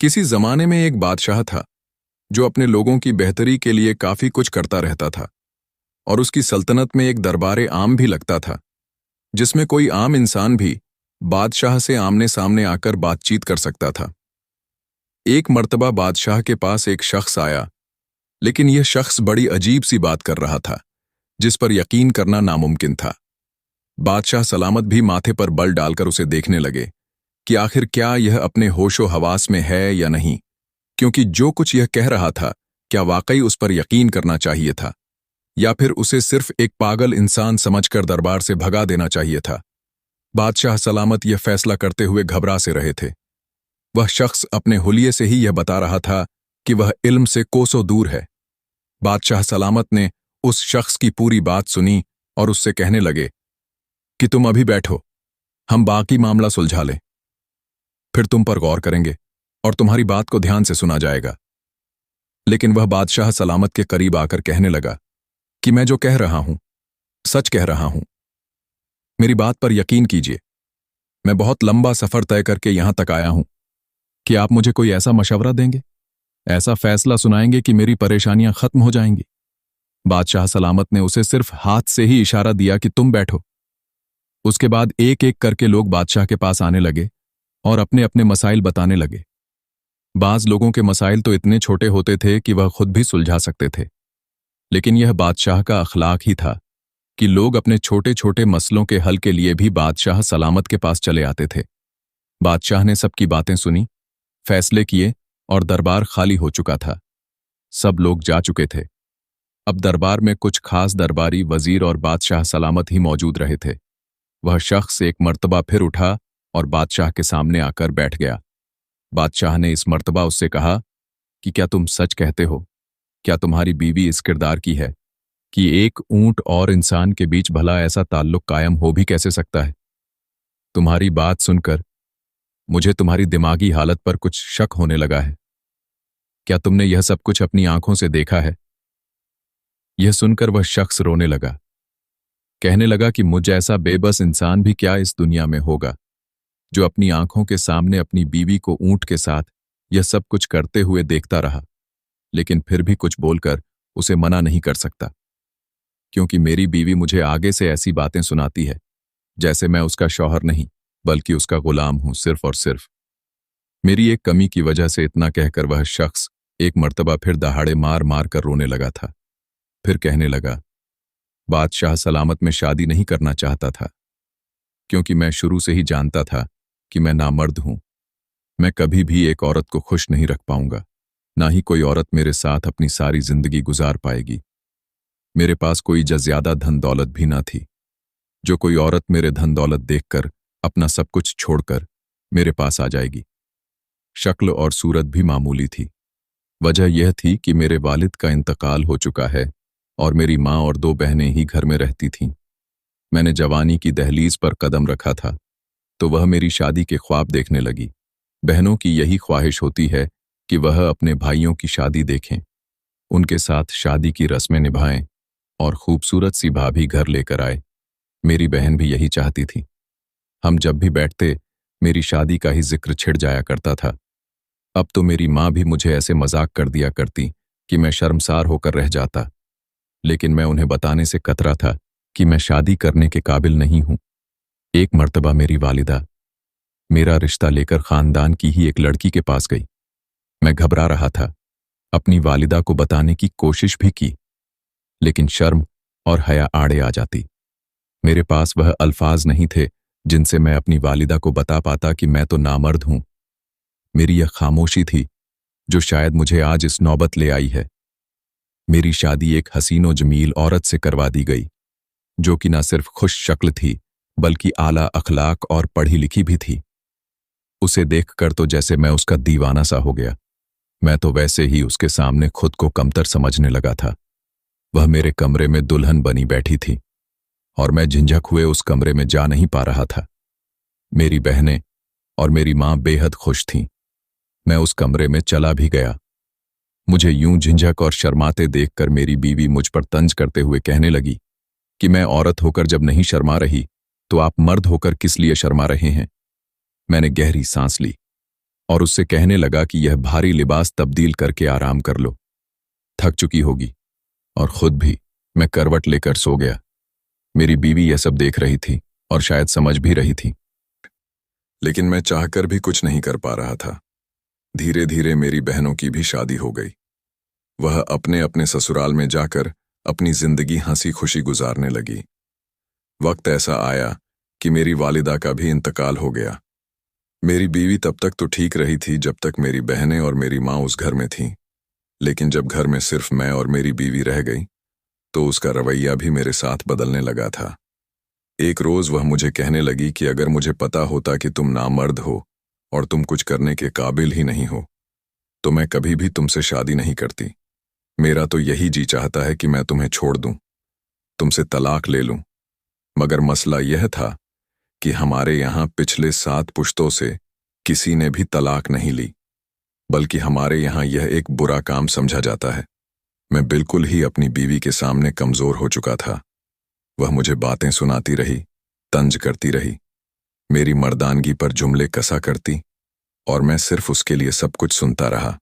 किसी जमाने में एक बादशाह था जो अपने लोगों की बेहतरी के लिए काफी कुछ करता रहता था। और उसकी सल्तनत में एक दरबारे आम भी लगता था जिसमें कोई आम इंसान भी बादशाह से आमने सामने आकर बातचीत कर सकता था। एक मर्तबा बादशाह के पास एक शख्स आया, लेकिन यह शख्स बड़ी अजीब सी बात कर रहा था जिस पर यकीन करना नामुमकिन था। बादशाह सलामत भी माथे पर बल डालकर उसे देखने लगे कि आखिर क्या यह अपने होशो हवास में है या नहीं, क्योंकि जो कुछ यह कह रहा था क्या वाकई उस पर यकीन करना चाहिए था या फिर उसे सिर्फ एक पागल इंसान समझकर दरबार से भगा देना चाहिए था। बादशाह सलामत यह फैसला करते हुए घबरा से रहे थे। वह शख्स अपने हुलिये से ही यह बता रहा था कि वह इल्म से कोसों दूर है। बादशाह सलामत ने उस शख्स की पूरी बात सुनी और उससे कहने लगे कि तुम अभी बैठो, हम बाकी मामला सुलझा लें, फिर तुम पर गौर करेंगे और तुम्हारी बात को ध्यान से सुना जाएगा। लेकिन वह बादशाह सलामत के करीब आकर कहने लगा कि मैं जो कह रहा हूं सच कह रहा हूं, मेरी बात पर यकीन कीजिए। मैं बहुत लंबा सफर तय करके यहां तक आया हूं कि आप मुझे कोई ऐसा मशवरा देंगे, ऐसा फैसला सुनाएंगे कि मेरी परेशानियां खत्म हो जाएंगी। बादशाह सलामत ने उसे सिर्फ हाथ से ही इशारा दिया कि तुम बैठो। उसके बाद एक एक करके लोग बादशाह के पास आने लगे और अपने अपने मसाइल बताने लगे। बाज लोगों के मसाइल तो इतने छोटे होते थे कि वह खुद भी सुलझा सकते थे, लेकिन यह बादशाह का अखलाक ही था कि लोग अपने छोटे छोटे मसलों के हल के लिए भी बादशाह सलामत के पास चले आते थे। बादशाह ने सबकी बातें सुनी, फैसले किए और दरबार खाली हो चुका था। सब लोग जा चुके थे। अब दरबार में कुछ खास दरबारी, वजीर और बादशाह सलामत ही मौजूद रहे थे। वह शख्स एक मर्तबा फिर उठा और बादशाह के सामने आकर बैठ गया। बादशाह ने इस मर्तबा उससे कहा कि क्या तुम सच कहते हो? क्या तुम्हारी बीवी इस किरदार की है कि एक ऊंट और इंसान के बीच भला ऐसा ताल्लुक कायम हो भी कैसे सकता है? तुम्हारी बात सुनकर मुझे तुम्हारी दिमागी हालत पर कुछ शक होने लगा है। क्या तुमने यह सब कुछ अपनी आंखों से देखा है? यह सुनकर वह शख्स रोने लगा, कहने लगा कि मुझ ऐसा बेबस इंसान भी क्या इस दुनिया में होगा जो अपनी आंखों के सामने अपनी बीवी को ऊंट के साथ यह सब कुछ करते हुए देखता रहा, लेकिन फिर भी कुछ बोलकर उसे मना नहीं कर सकता, क्योंकि मेरी बीवी मुझे आगे से ऐसी बातें सुनाती है जैसे मैं उसका शौहर नहीं बल्कि उसका गुलाम हूं, सिर्फ और सिर्फ मेरी एक कमी की वजह से। इतना कहकर वह शख्स एक मर्तबा फिर दहाड़े मार मार कर रोने लगा था। फिर कहने लगा, बादशाह सलामत में शादी नहीं करना चाहता था, क्योंकि मैं शुरू से ही जानता था कि मैं नामर्द हूं। मैं कभी भी एक औरत को खुश नहीं रख पाऊंगा, ना ही कोई औरत मेरे साथ अपनी सारी जिंदगी गुजार पाएगी। मेरे पास कोई ज्यादा धन दौलत भी ना थी। जो कोई औरत मेरे धन दौलत देखकर अपना सब कुछ छोड़कर मेरे पास आ जाएगी। शक्ल और सूरत भी मामूली थी। वजह यह थी कि मेरे वालिद का इंतकाल हो चुका है और मेरी माँ और 2 बहनें ही घर में रहती थीं। मैंने जवानी की दहलीज पर कदम रखा था तो वह मेरी शादी के ख्वाब देखने लगी। बहनों की यही ख्वाहिश होती है कि वह अपने भाइयों की शादी देखें, उनके साथ शादी की रस्में निभाएं और खूबसूरत सी भाभी घर लेकर आए। मेरी बहन भी यही चाहती थी। हम जब भी बैठते मेरी शादी का ही जिक्र छिड़ जाया करता था। अब तो मेरी माँ भी मुझे ऐसे मजाक कर दिया करती कि मैं शर्मसार होकर रह जाता, लेकिन मैं उन्हें बताने से कतरा था कि मैं शादी करने के काबिल नहीं हूं। एक मर्तबा मेरी वालिदा मेरा रिश्ता लेकर खानदान की ही एक लड़की के पास गई। मैं घबरा रहा था, अपनी वालिदा को बताने की कोशिश भी की, लेकिन शर्म और हया आड़े आ जाती। मेरे पास वह अल्फाज नहीं थे जिनसे मैं अपनी वालिदा को बता पाता कि मैं तो नामर्द हूं। मेरी यह खामोशी थी जो शायद मुझे आज इस नौबत ले आई है। मेरी शादी एक हसीनो जमील औरत से करवा दी गई, जो कि न सिर्फ खुश शक्ल थी बल्कि आला अखलाक और पढ़ी लिखी भी थी। उसे देखकर तो जैसे मैं उसका दीवाना सा हो गया। मैं तो वैसे ही उसके सामने खुद को कमतर समझने लगा था। वह मेरे कमरे में दुल्हन बनी बैठी थी और मैं झिझक हुए उस कमरे में जा नहीं पा रहा था। मेरी बहनें और मेरी माँ बेहद खुश थीं। मैं उस कमरे में चला भी गया। मुझे यूं झिझक और शर्माते देखकर मेरी बीवी मुझ पर तंज करते हुए कहने लगी कि मैं औरत होकर जब नहीं शर्मा रही तो आप मर्द होकर किस लिए शर्मा रहे हैं। मैंने गहरी सांस ली और उससे कहने लगा कि यह भारी लिबास तब्दील करके आराम कर लो, थक चुकी होगी। और खुद भी मैं करवट लेकर सो गया। मेरी बीवी यह सब देख रही थी और शायद समझ भी रही थी, लेकिन मैं चाहकर भी कुछ नहीं कर पा रहा था। धीरे धीरे मेरी बहनों की भी शादी हो गई। वह अपने अपने ससुराल में जाकर अपनी जिंदगी हंसी खुशी गुजारने लगी। वक्त ऐसा आया कि मेरी वालिदा का भी इंतकाल हो गया। मेरी बीवी तब तक तो ठीक रही थी जब तक मेरी बहनें और मेरी माँ उस घर में थीं, लेकिन जब घर में सिर्फ मैं और मेरी बीवी रह गई तो उसका रवैया भी मेरे साथ बदलने लगा था। एक रोज वह मुझे कहने लगी कि अगर मुझे पता होता कि तुम नामर्द हो और तुम कुछ करने के काबिल ही नहीं हो तो मैं कभी भी तुमसे शादी नहीं करती। मेरा तो यही जी चाहता है कि मैं तुम्हें छोड़ दूं, तुमसे तलाक ले लूं। मगर मसला यह था कि हमारे यहाँ पिछले 7 पुश्तों से किसी ने भी तलाक नहीं ली, बल्कि हमारे यहाँ यह एक बुरा काम समझा जाता है। मैं बिल्कुल ही अपनी बीवी के सामने कमजोर हो चुका था। वह मुझे बातें सुनाती रही, तंज करती रही, मेरी मर्दानगी पर जुमले कसा करती और मैं सिर्फ उसके लिए सब कुछ सुनता रहा,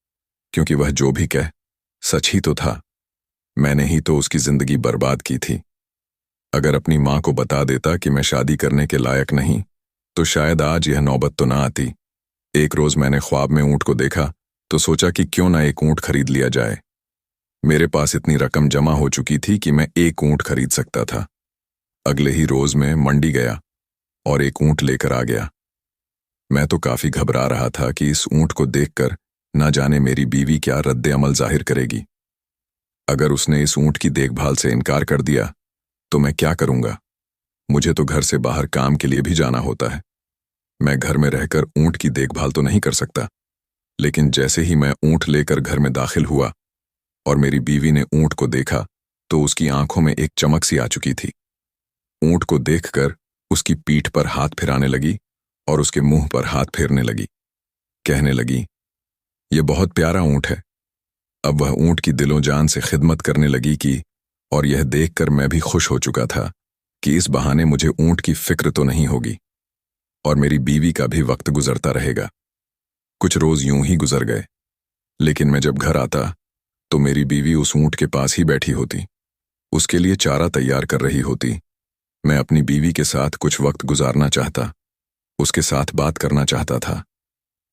क्योंकि वह जो भी कहे सच ही तो था। मैंने ही तो उसकी जिंदगी बर्बाद की थी। अगर अपनी माँ को बता देता कि मैं शादी करने के लायक नहीं तो शायद आज यह नौबत तो ना आती। एक रोज मैंने ख्वाब में ऊंट को देखा तो सोचा कि क्यों ना एक ऊंट खरीद लिया जाए। मेरे पास इतनी रकम जमा हो चुकी थी कि मैं एक ऊंट खरीद सकता था। अगले ही रोज मैं मंडी गया और एक ऊंट लेकर आ गया। मैं तो काफी घबरा रहा था कि इस ऊंट को देखकर न जाने मेरी बीवी क्या रद्द अमल जाहिर करेगी। अगर उसने इस ऊंट की देखभाल से इनकार कर दिया तो मैं क्या करूंगा? मुझे तो घर से बाहर काम के लिए भी जाना होता है। मैं घर में रहकर ऊंट की देखभाल तो नहीं कर सकता। लेकिन जैसे ही मैं ऊंट लेकर घर में दाखिल हुआ और मेरी बीवी ने ऊंट को देखा तो उसकी आंखों में एक चमक सी आ चुकी थी। ऊंट को देखकर उसकी पीठ पर हाथ फिराने लगी और उसके मुंह पर हाथ फेरने लगी। कहने लगी, ये बहुत प्यारा ऊंट है। अब वह ऊंट की दिलों जान से खिदमत करने लगी कि और यह देखकर मैं भी खुश हो चुका था कि इस बहाने मुझे ऊंट की फिक्र तो नहीं होगी और मेरी बीवी का भी वक्त गुजरता रहेगा। कुछ रोज यूं ही गुजर गए, लेकिन मैं जब घर आता तो मेरी बीवी उस ऊंट के पास ही बैठी होती, उसके लिए चारा तैयार कर रही होती। मैं अपनी बीवी के साथ कुछ वक्त गुजारना चाहता, उसके साथ बात करना चाहता था,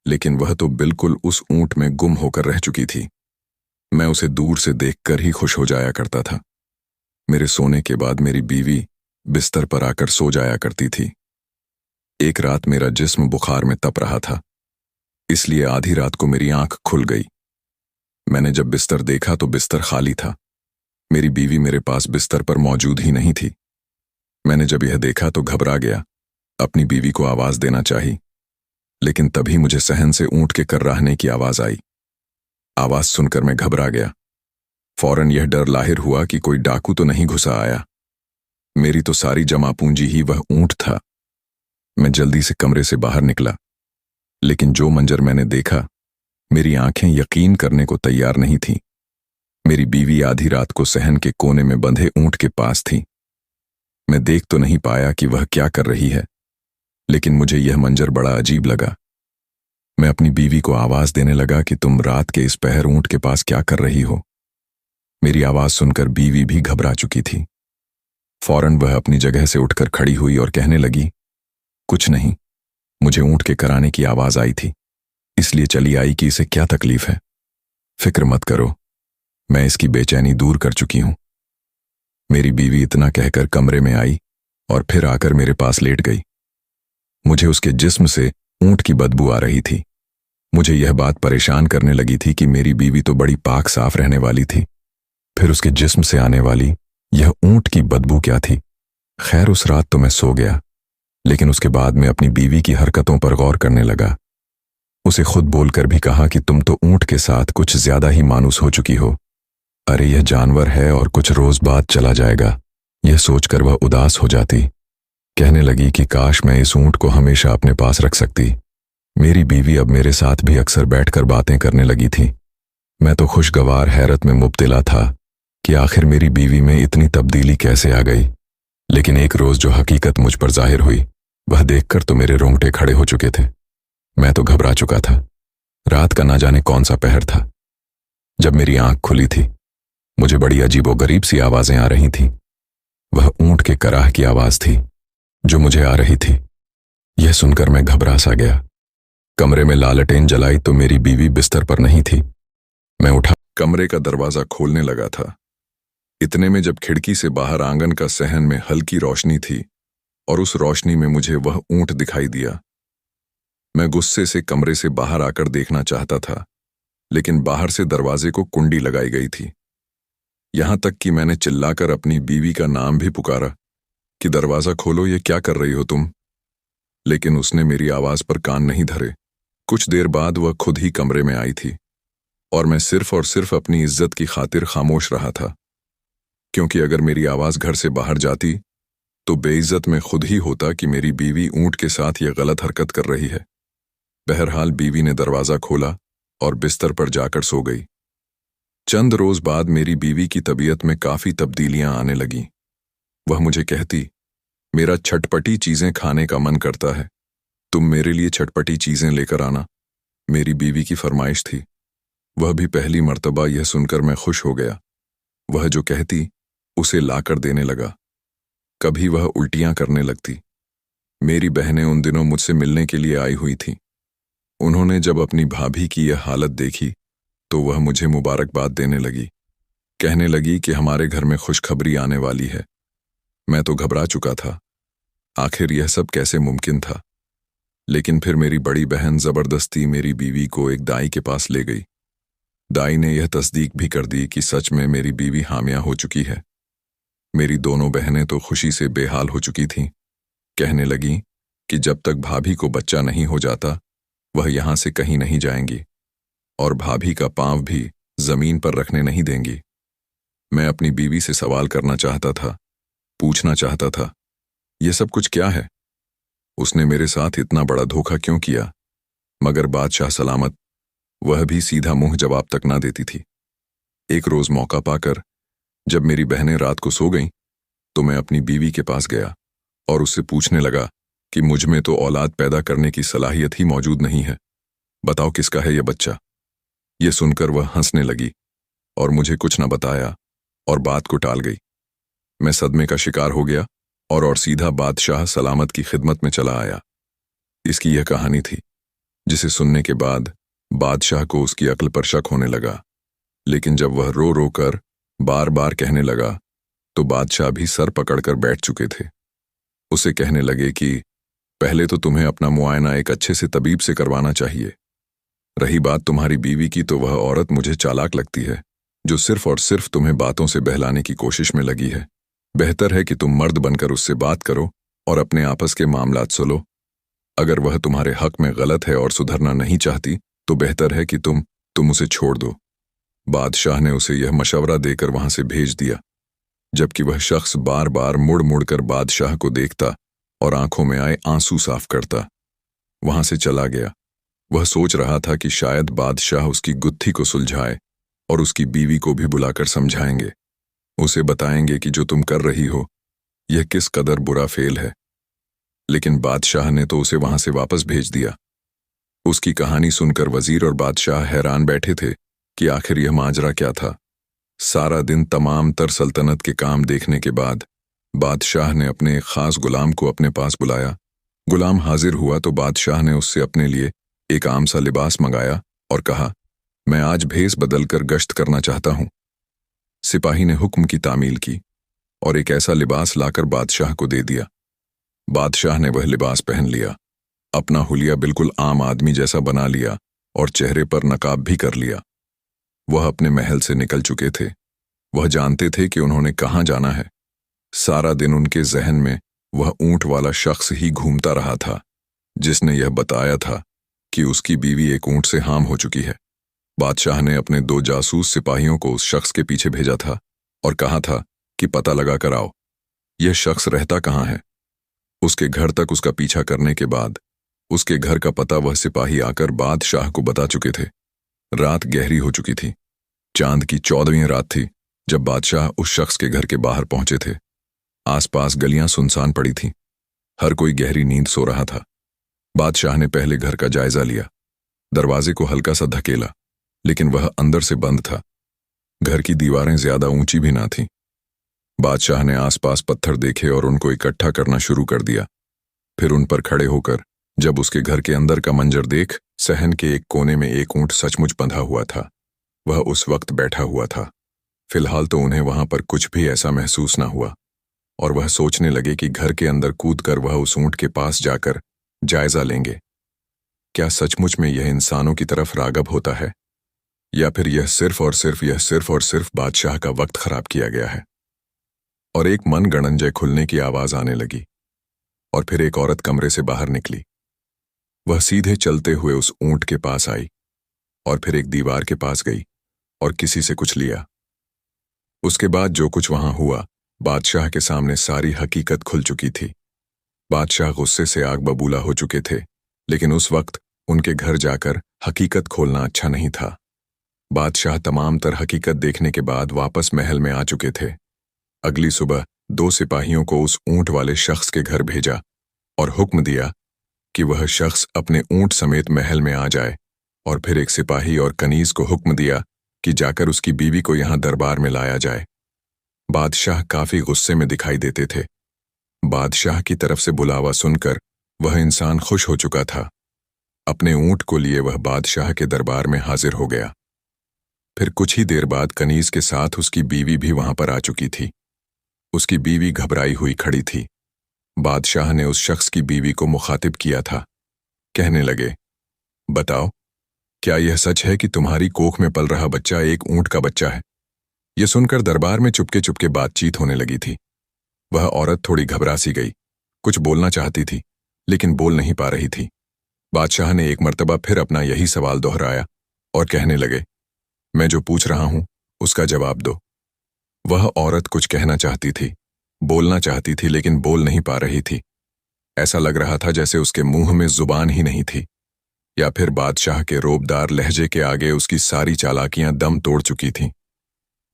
लेकिन वह तो बिल्कुल उस ऊंट में गुम होकर रह चुकी थी। मैं उसे दूर से देखकर ही खुश हो जाया करता था। मेरे सोने के बाद मेरी बीवी बिस्तर पर आकर सो जाया करती थी। एक रात मेरा जिस्म बुखार में तप रहा था, इसलिए आधी रात को मेरी आंख खुल गई। मैंने जब बिस्तर देखा तो बिस्तर खाली था। मेरी बीवी मेरे पास बिस्तर पर मौजूद ही नहीं थी। मैंने जब यह देखा तो घबरा गया। अपनी बीवी को आवाज देना चाही, लेकिन तभी मुझे सहन से ऊंट के कर्राहने की आवाज आई। आवाज सुनकर मैं घबरा गया। फौरन यह डर लाहिर हुआ कि कोई डाकू तो नहीं घुसा आया। मेरी तो सारी जमा पूंजी ही वह ऊंट था। मैं जल्दी से कमरे से बाहर निकला, लेकिन जो मंजर मैंने देखा, मेरी आंखें यकीन करने को तैयार नहीं थीं। मेरी बीवी आधी रात को सहन के कोने में बंधे ऊंट के पास थी। मैं देख तो नहीं पाया कि वह क्या कर रही है, लेकिन मुझे यह मंजर बड़ा अजीब लगा। मैं अपनी बीवी को आवाज देने लगा कि तुम रात के इस पहर ऊंट के पास क्या कर रही हो। मेरी आवाज सुनकर बीवी भी घबरा चुकी थी। फौरन वह अपनी जगह से उठकर खड़ी हुई और कहने लगी, कुछ नहीं, मुझे ऊंट के कराने की आवाज आई थी, इसलिए चली आई कि इसे क्या तकलीफ है। फिक्र मत करो, मैं इसकी बेचैनी दूर कर चुकी हूं। मेरी बीवी इतना कहकर कमरे में आई और फिर आकर मेरे पास लेट गई। मुझे उसके जिस्म से ऊंट की बदबू आ रही थी। मुझे यह बात परेशान करने लगी थी कि मेरी बीवी तो बड़ी पाक साफ रहने वाली थी, फिर उसके जिस्म से आने वाली यह ऊंट की बदबू क्या थी। खैर, उस रात तो मैं सो गया, लेकिन उसके बाद मैं अपनी बीवी की हरकतों पर गौर करने लगा। उसे खुद बोलकर भी कहा कि तुम तो ऊंट के साथ कुछ ज्यादा ही मानूस हो चुकी हो। अरे यह जानवर है और कुछ रोज बाद चला जाएगा, यह सोचकर वह उदास हो जाती। कहने लगी कि काश मैं इस ऊंट को हमेशा अपने पास रख सकती। मेरी बीवी अब मेरे साथ भी अक्सर बैठकर बातें करने लगी थी। मैं तो खुशगवार हैरत में मुब्तला था कि आखिर मेरी बीवी में इतनी तब्दीली कैसे आ गई। लेकिन एक रोज जो हकीकत मुझ पर जाहिर हुई, वह देखकर तो मेरे रोंगटे खड़े हो चुके थे। मैं तो घबरा चुका था। रात का ना जाने कौन सा पहर था। जब मेरी आंख खुली थी, मुझे बड़ी अजीबोगरीब सी आवाजें आ रही थीं। वह ऊंट के कराह की आवाज थी जो मुझे आ रही थी। यह सुनकर मैं घबरा सा गया। कमरे में लालटेन जलाई तो मेरी बीवी बिस्तर पर नहीं थी। मैं उठा, कमरे का दरवाजा खोलने लगा था। इतने में जब खिड़की से बाहर आंगन का सहन में हल्की रोशनी थी और उस रोशनी में मुझे वह ऊंट दिखाई दिया। मैं गुस्से से कमरे से बाहर आकर देखना चाहता था, लेकिन बाहर से दरवाजे को कुंडी लगाई गई थी। यहां तक कि मैंने चिल्लाकर अपनी बीवी का नाम भी पुकारा कि दरवाजा खोलो, ये क्या कर रही हो तुम। लेकिन उसने मेरी आवाज पर कान नहीं धरे। कुछ देर बाद वह खुद ही कमरे में आई थी और मैं सिर्फ और सिर्फ अपनी इज्जत की खातिर खामोश रहा था, क्योंकि अगर मेरी आवाज घर से बाहर जाती तो बेइज्जत में खुद ही होता कि मेरी बीवी ऊंट के साथ यह गलत हरकत कर रही है। बहरहाल बीवी ने दरवाजा खोला और बिस्तर पर जाकर सो गई। चंद रोज बाद मेरी बीवी की तबीयत में काफी तब्दीलियां आने लगीं। वह मुझे कहती, मेरा चटपटी चीजें खाने का मन करता है, तुम मेरे लिए चटपटी चीजें लेकर आना। मेरी बीवी की फरमाइश थी। वह भी पहली मर्तबा यह सुनकर मैं खुश हो गया। वह जो कहती उसे लाकर देने लगा। कभी वह उल्टियां करने लगती। मेरी बहनें उन दिनों मुझसे मिलने के लिए आई हुई थीं। उन्होंने जब अपनी भाभी की यह हालत देखी तो वह मुझे मुबारकबाद देने लगी। कहने लगी कि हमारे घर में खुशखबरी आने वाली है। मैं तो घबरा चुका था। आखिर यह सब कैसे मुमकिन था। लेकिन फिर मेरी बड़ी बहन जबरदस्ती मेरी बीवी को एक दाई के पास ले गई। दाई ने यह तस्दीक भी कर दी कि सच में मेरी बीवी हामिया हो चुकी है। मेरी दोनों बहनें तो खुशी से बेहाल हो चुकी थीं। कहने लगी कि जब तक भाभी को बच्चा नहीं हो जाता वह यहां से कहीं नहीं जाएंगी और भाभी का पांव भी जमीन पर रखने नहीं देंगी। मैं अपनी बीवी से सवाल करना चाहता था, पूछना चाहता था, यह सब कुछ क्या है? उसने मेरे साथ इतना बड़ा धोखा क्यों किया? मगर बादशाह सलामत, वह भी सीधा मुंह जवाब तक ना देती थी। एक रोज मौका पाकर जब मेरी बहनें रात को सो गईं, तो मैं अपनी बीवी के पास गया और उससे पूछने लगा कि मुझ में तो औलाद पैदा करने की सलाहियत ही मौजूद नहीं है। बताओ किसका है यह बच्चा? यह सुनकर वह हंसने लगी और मुझे कुछ न बताया और बात को टाल गई। मैं सदमे का शिकार हो गया और सीधा बादशाह सलामत की खिदमत में चला आया। इसकी यह कहानी थी, जिसे सुनने के बाद बादशाह को उसकी अक्ल पर शक होने लगा। लेकिन जब वह रो रो कर बार बार कहने लगा तो बादशाह भी सर पकड़कर बैठ चुके थे। उसे कहने लगे कि पहले तो तुम्हें अपना मुआयना एक अच्छे से तबीब से करवाना चाहिए। रही बात तुम्हारी बीवी की, तो वह औरत मुझे चालाक लगती है, जो सिर्फ और सिर्फ तुम्हें बातों से बहलाने की कोशिश में लगी है। बेहतर है कि तुम मर्द बनकर उससे बात करो और अपने आपस के मामलात सुलो। अगर वह तुम्हारे हक में गलत है और सुधरना नहीं चाहती तो बेहतर है कि तुम उसे छोड़ दो। बादशाह ने उसे यह मशवरा देकर वहां से भेज दिया, जबकि वह शख्स बार बार मुड़ मुड़ कर बादशाह को देखता और आंखों में आए आंसू साफ करता। वहां से चला गया। वह सोच रहा था कि शायद बादशाह उसकी गुत्थी को सुलझाए और उसकी बीवी को भी बुलाकर समझाएंगे, उसे बताएंगे कि जो तुम कर रही हो यह किस कदर बुरा फेल है। लेकिन बादशाह ने तो उसे वहां से वापस भेज दिया। उसकी कहानी सुनकर वजीर और बादशाह हैरान बैठे थे कि आखिर यह माजरा क्या था। सारा दिन तमाम तर सल्तनत के काम देखने के बाद बादशाह ने अपने एक खास गुलाम को अपने पास बुलाया। गुलाम हाजिर हुआ तो बादशाह ने उससे अपने लिए एक आम सा लिबास मंगाया और कहा, मैं आज भेस बदलकर गश्त करना चाहता हूं। सिपाही ने हुक्म की तामील की और एक ऐसा लिबास लाकर बादशाह को दे दिया। बादशाह ने वह लिबास पहन लिया, अपना हुलिया बिल्कुल आम आदमी जैसा बना लिया और चेहरे पर नकाब भी कर लिया। वह अपने महल से निकल चुके थे। वह जानते थे कि उन्होंने कहाँ जाना है। सारा दिन उनके जहन में वह ऊंट वाला शख्स ही घूमता रहा था, जिसने यह बताया था कि उसकी बीवी एक ऊंट से हाम हो चुकी है। बादशाह ने अपने 2 जासूस सिपाहियों को उस शख्स के पीछे भेजा था और कहा था कि पता लगा कर आओ, यह शख्स रहता कहाँ है। उसके घर तक उसका पीछा करने के बाद उसके घर का पता वह सिपाही आकर बादशाह को बता चुके थे। रात गहरी हो चुकी थी। चांद की 14वीं रात थी जब बादशाह उस शख्स के घर के बाहर पहुंचे थे। आसपास गलियां सुनसान पड़ी थीं। हर कोई गहरी नींद सो रहा था। बादशाह ने पहले घर का जायजा लिया। दरवाजे को हल्का सा धकेला, लेकिन वह अंदर से बंद था। घर की दीवारें ज्यादा ऊंची भी ना थीं। बादशाह ने आसपास पत्थर देखे और उनको इकट्ठा करना शुरू कर दिया। फिर उन पर खड़े होकर जब उसके घर के अंदर का मंजर देख, सहन के एक कोने में एक ऊंट सचमुच बंधा हुआ था। वह उस वक्त बैठा हुआ था। फिलहाल तो उन्हें वहां पर कुछ भी ऐसा महसूस ना हुआ और वह सोचने लगे कि घर के अंदर कूदकर वह उस ऊंट के पास जाकर जायजा लेंगे। क्या सचमुच में यह इंसानों की तरफ राग़ब होता है, या फिर यह सिर्फ और सिर्फ बादशाह का वक्त खराब किया गया है। और एक मन गणंजय खुलने की आवाज आने लगी और फिर एक औरत कमरे से बाहर निकली। वह सीधे चलते हुए उस ऊंट के पास आई और फिर एक दीवार के पास गई और किसी से कुछ लिया। उसके बाद जो कुछ वहां हुआ, बादशाह के सामने सारी हकीकत खुल चुकी थी। बादशाह गुस्से से आग बबूला हो चुके थे, लेकिन उस वक्त उनके घर जाकर हकीकत खोलना अच्छा नहीं था। बादशाह तमाम तर हकीकत देखने के बाद वापस महल में आ चुके थे। अगली सुबह 2 सिपाहियों को उस ऊंट वाले शख्स के घर भेजा और हुक्म दिया कि वह शख्स अपने ऊंट समेत महल में आ जाए, और फिर एक सिपाही और कनीज को हुक्म दिया कि जाकर उसकी बीवी को यहां दरबार में लाया जाए। बादशाह काफी गुस्से में दिखाई देते थे। बादशाह की तरफ से बुलावा सुनकर वह इंसान खुश हो चुका था। अपने ऊंट को लिए वह बादशाह के दरबार में हाजिर हो गया। फिर कुछ ही देर बाद कनीज के साथ उसकी बीवी भी वहां पर आ चुकी थी। उसकी बीवी घबराई हुई खड़ी थी। बादशाह ने उस शख्स की बीवी को मुखातिब किया था। कहने लगे, बताओ, क्या यह सच है कि तुम्हारी कोख में पल रहा बच्चा एक ऊंट का बच्चा है? यह सुनकर दरबार में चुपके चुपके बातचीत होने लगी थी। वह औरत थोड़ी घबरा सी गई, कुछ बोलना चाहती थी लेकिन बोल नहीं पा रही थी। बादशाह ने एक मर्तबा फिर अपना यही सवाल दोहराया और कहने लगे, मैं जो पूछ रहा हूं उसका जवाब दो। वह औरत कुछ कहना चाहती थी, बोलना चाहती थी, लेकिन बोल नहीं पा रही थी। ऐसा लग रहा था जैसे उसके मुंह में जुबान ही नहीं थी, या फिर बादशाह के रोबदार लहजे के आगे उसकी सारी चालाकियां दम तोड़ चुकी थीं।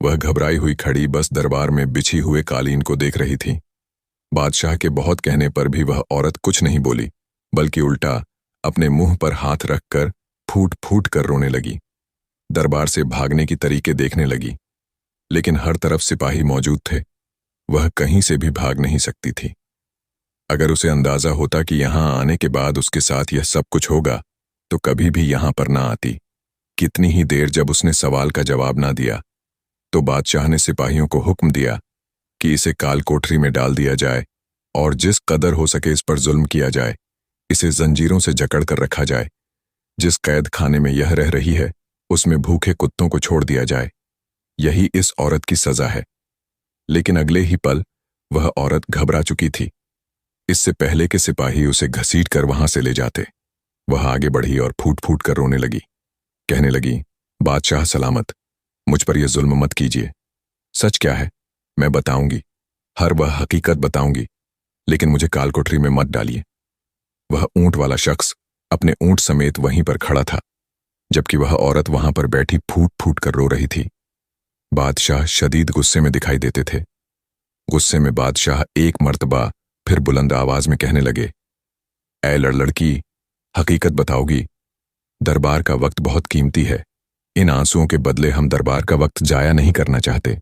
वह घबराई हुई खड़ी बस दरबार में बिछी हुए कालीन को देख रही थी। बादशाह के बहुत कहने पर भी वह औरत कुछ नहीं बोली, बल्कि उल्टा अपने मुंह पर हाथ रखकर फूट फूट कर रोने लगी। दरबार से भागने की तरीके देखने लगी, लेकिन हर तरफ सिपाही मौजूद थे। वह कहीं से भी भाग नहीं सकती थी। अगर उसे अंदाजा होता कि यहां आने के बाद उसके साथ यह सब कुछ होगा, तो कभी भी यहां पर ना आती। कितनी ही देर जब उसने सवाल का जवाब ना दिया, तो बादशाह ने सिपाहियों को हुक्म दिया कि इसे काल कोठरी में डाल दिया जाए और जिस कदर हो सके इस पर जुल्म किया जाए। इसे जंजीरों से जकड़ कर रखा जाए। जिस कैद खाने में यह रह रही है, उसमें भूखे कुत्तों को छोड़ दिया जाए। यही इस औरत की सजा है। लेकिन अगले ही पल वह औरत घबरा चुकी थी। इससे पहले के सिपाही उसे घसीट कर वहां से ले जाते, वह आगे बढ़ी और फूट फूट कर रोने लगी। कहने लगी, बादशाह सलामत, मुझ पर यह जुल्म मत कीजिए। सच क्या है मैं बताऊंगी, हर वह हकीकत बताऊंगी, लेकिन मुझे काल कोठरी में मत डालिए। वह ऊंट वाला शख्स अपने ऊंट समेत वहीं पर खड़ा था, जबकि वह औरत वहां पर बैठी फूट फूट कर रो रही थी। बादशाह शदीद गुस्से में दिखाई देते थे। गुस्से में बादशाह एक मर्तबा फिर बुलंद आवाज में कहने लगे, ऐ लड़की, हकीकत बताओगी? दरबार का वक्त बहुत कीमती है। इन आंसुओं के बदले हम दरबार का वक्त जाया नहीं करना चाहते।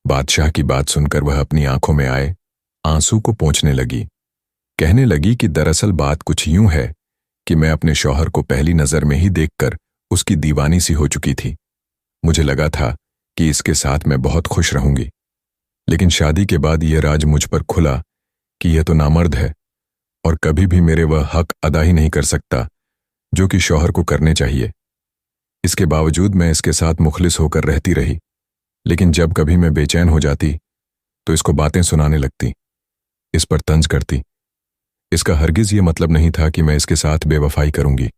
बादशाह की बात सुनकर वह अपनी आंखों में आए आंसू को पोंछने लगी। कहने लगी कि दरअसल बात कुछ यूं है कि मैं अपने शौहर को पहली नजर में ही देखकर उसकी दीवानी सी हो चुकी थी। मुझे लगा था कि इसके साथ मैं बहुत खुश रहूंगी, लेकिन शादी के बाद यह राज मुझ पर खुला कि यह तो नामर्द है और कभी भी मेरे वह हक अदा ही नहीं कर सकता जो कि शौहर को करने चाहिए। इसके बावजूद मैं इसके साथ मुखलिस होकर रहती रही, लेकिन जब कभी मैं बेचैन हो जाती तो इसको बातें सुनाने लगती, इस पर तंज करती। इसका हरगिज ये मतलब नहीं था कि मैं इसके साथ बेवफाई करूंगी।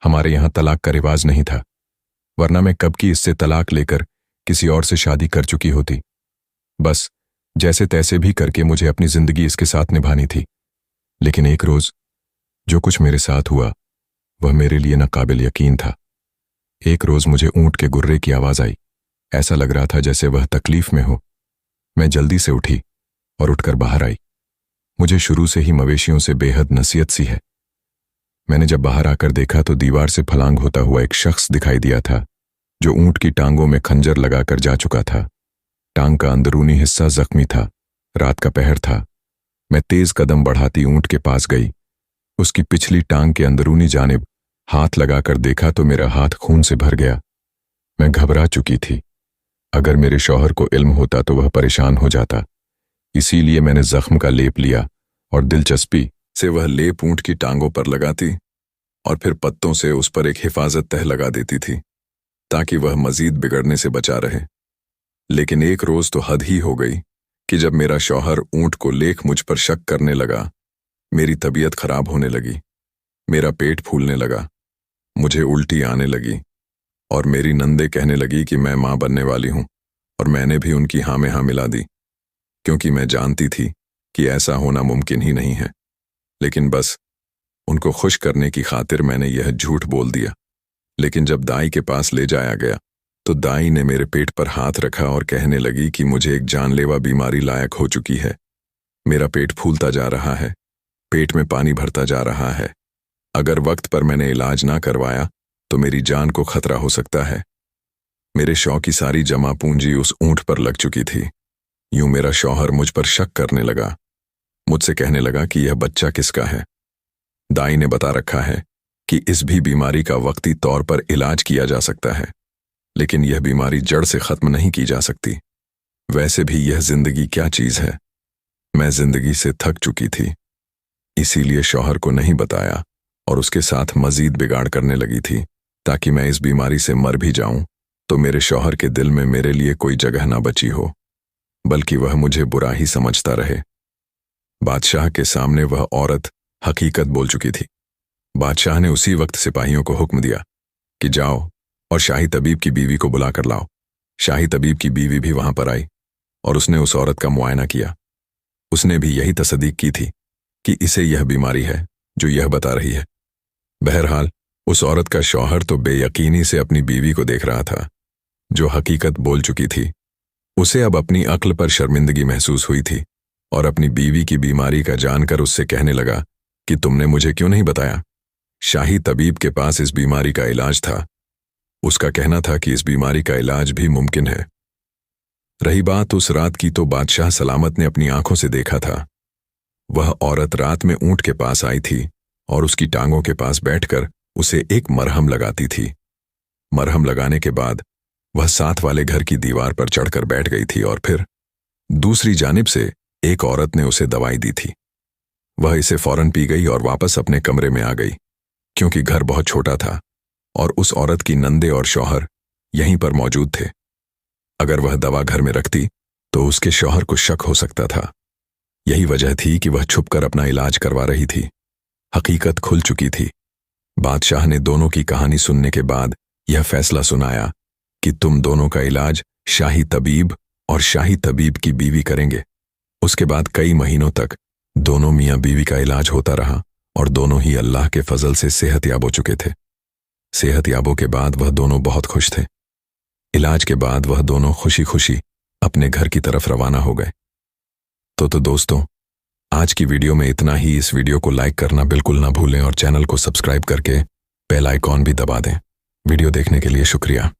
हमारे यहां तलाक का रिवाज नहीं था, वरना मैं कब की इससे तलाक लेकर किसी और से शादी कर चुकी होती। बस जैसे तैसे भी करके मुझे अपनी जिंदगी इसके साथ निभानी थी। लेकिन एक रोज जो कुछ मेरे साथ हुआ वह मेरे लिए नाकाबिल यकीन था। एक रोज मुझे ऊंट के गुर्रे की आवाज आई। ऐसा लग रहा था जैसे वह तकलीफ में हो। मैं जल्दी से उठी और उठकर बाहर आई। मुझे शुरू से ही मवेशियों से बेहद नसीहत सी है। मैंने जब बाहर आकर देखा तो दीवार से फलांग होता हुआ एक शख्स दिखाई दिया था जो ऊंट की टांगों में खंजर लगाकर जा चुका था। टांग का अंदरूनी हिस्सा जख्मी था। रात का पहर था। मैं तेज कदम बढ़ाती ऊंट के पास गई। उसकी पिछली टांग के अंदरूनी जानिब हाथ लगाकर देखा तो मेरा हाथ खून से भर गया। मैं घबरा चुकी थी। अगर मेरे शौहर को इल्म होता तो वह परेशान हो जाता। इसीलिए मैंने जख्म का लेप लिया और दिलचस्पी से वह लेप ऊंट की टांगों पर लगाती और फिर पत्तों से उस पर एक हिफाजत तह लगा देती थी ताकि वह मजीद बिगड़ने से बचा रहे। लेकिन एक रोज तो हद ही हो गई कि जब मेरा शौहर ऊंट को लेख मुझ पर शक करने लगा। मेरी तबीयत खराब होने लगी। मेरा पेट फूलने लगा। मुझे उल्टी आने लगी और मेरी नंदे कहने लगी कि मैं मां बनने वाली हूं और मैंने भी उनकी हाँ में हाँ मिला दी, क्योंकि मैं जानती थी कि ऐसा होना मुमकिन ही नहीं है। लेकिन बस उनको खुश करने की खातिर मैंने यह झूठ बोल दिया। लेकिन जब दाई के पास ले जाया गया तो दाई ने मेरे पेट पर हाथ रखा और कहने लगी कि मुझे एक जानलेवा बीमारी लायक हो चुकी है। मेरा पेट फूलता जा रहा है, पेट में पानी भरता जा रहा है। अगर वक्त पर मैंने इलाज ना करवाया तो मेरी जान को खतरा हो सकता है। मेरे शौ की सारी जमा पूंजी उस ऊंट पर लग चुकी थी। यूं मेरा शौहर मुझ पर शक करने लगा। मुझसे कहने लगा कि यह बच्चा किसका है। दाई ने बता रखा है कि इस भी बीमारी का वक्ती तौर पर इलाज किया जा सकता है, लेकिन यह बीमारी जड़ से खत्म नहीं की जा सकती। वैसे भी यह जिंदगी क्या चीज है। मैं जिंदगी से थक चुकी थी, इसीलिए शौहर को नहीं बताया और उसके साथ मजीद बिगाड़ करने लगी थी ताकि मैं इस बीमारी से मर भी जाऊं तो मेरे शौहर के दिल में मेरे लिए कोई जगह ना बची हो, बल्कि वह मुझे बुरा ही समझता रहे। बादशाह के सामने वह औरत हकीकत बोल चुकी थी। बादशाह ने उसी वक्त सिपाहियों को हुक्म दिया कि जाओ और शाही तबीब की बीवी को बुला कर लाओ। शाही तबीब की बीवी भी वहां पर आई और उसने उस औरत का मुआयना किया। उसने भी यही तस्दीक की थी कि इसे यह बीमारी है जो यह बता रही है। बहरहाल उस औरत का शौहर तो बेयकीनी से अपनी बीवी को देख रहा था जो हकीकत बोल चुकी थी। उसे अब अपनी अक्ल पर शर्मिंदगी महसूस हुई थी और अपनी बीवी की बीमारी का जानकर उससे कहने लगा कि तुमने मुझे क्यों नहीं बताया। शाही तबीब के पास इस बीमारी का इलाज था। उसका कहना था कि इस बीमारी का इलाज भी मुमकिन है। रही बात उस रात की, तो बादशाह सलामत ने अपनी आंखों से देखा था। वह औरत रात में ऊंट के पास आई थी और उसकी टांगों के पास बैठकर उसे एक मरहम लगाती थी। मरहम लगाने के बाद वह साथ वाले घर की दीवार पर चढ़कर बैठ गई थी और फिर दूसरी जानिब से एक औरत ने उसे दवाई दी थी। वह इसे फौरन पी गई और वापस अपने कमरे में आ गई, क्योंकि घर बहुत छोटा था और उस औरत की नंदे और शौहर यहीं पर मौजूद थे। अगर वह दवा घर में रखती तो उसके शौहर को शक हो सकता था। यही वजह थी कि वह छुपकर अपना इलाज करवा रही थी। हकीकत खुल चुकी थी। बादशाह ने दोनों की कहानी सुनने के बाद यह फैसला सुनाया कि तुम दोनों का इलाज शाही तबीब और शाही तबीब की बीवी करेंगे। उसके बाद कई महीनों तक दोनों मियां बीवी का इलाज होता रहा और दोनों ही अल्लाह के फजल से सेहतयाब हो चुके थे। सेहतयाबों के बाद वह दोनों बहुत खुश थे। इलाज के बाद वह दोनों खुशी खुशी अपने घर की तरफ रवाना हो गए। तो दोस्तों, आज की वीडियो में इतना ही। इस वीडियो को लाइक करना बिल्कुल ना भूलें और चैनल को सब्सक्राइब करके बेल आइकॉन भी दबा दें। वीडियो देखने के लिए शुक्रिया।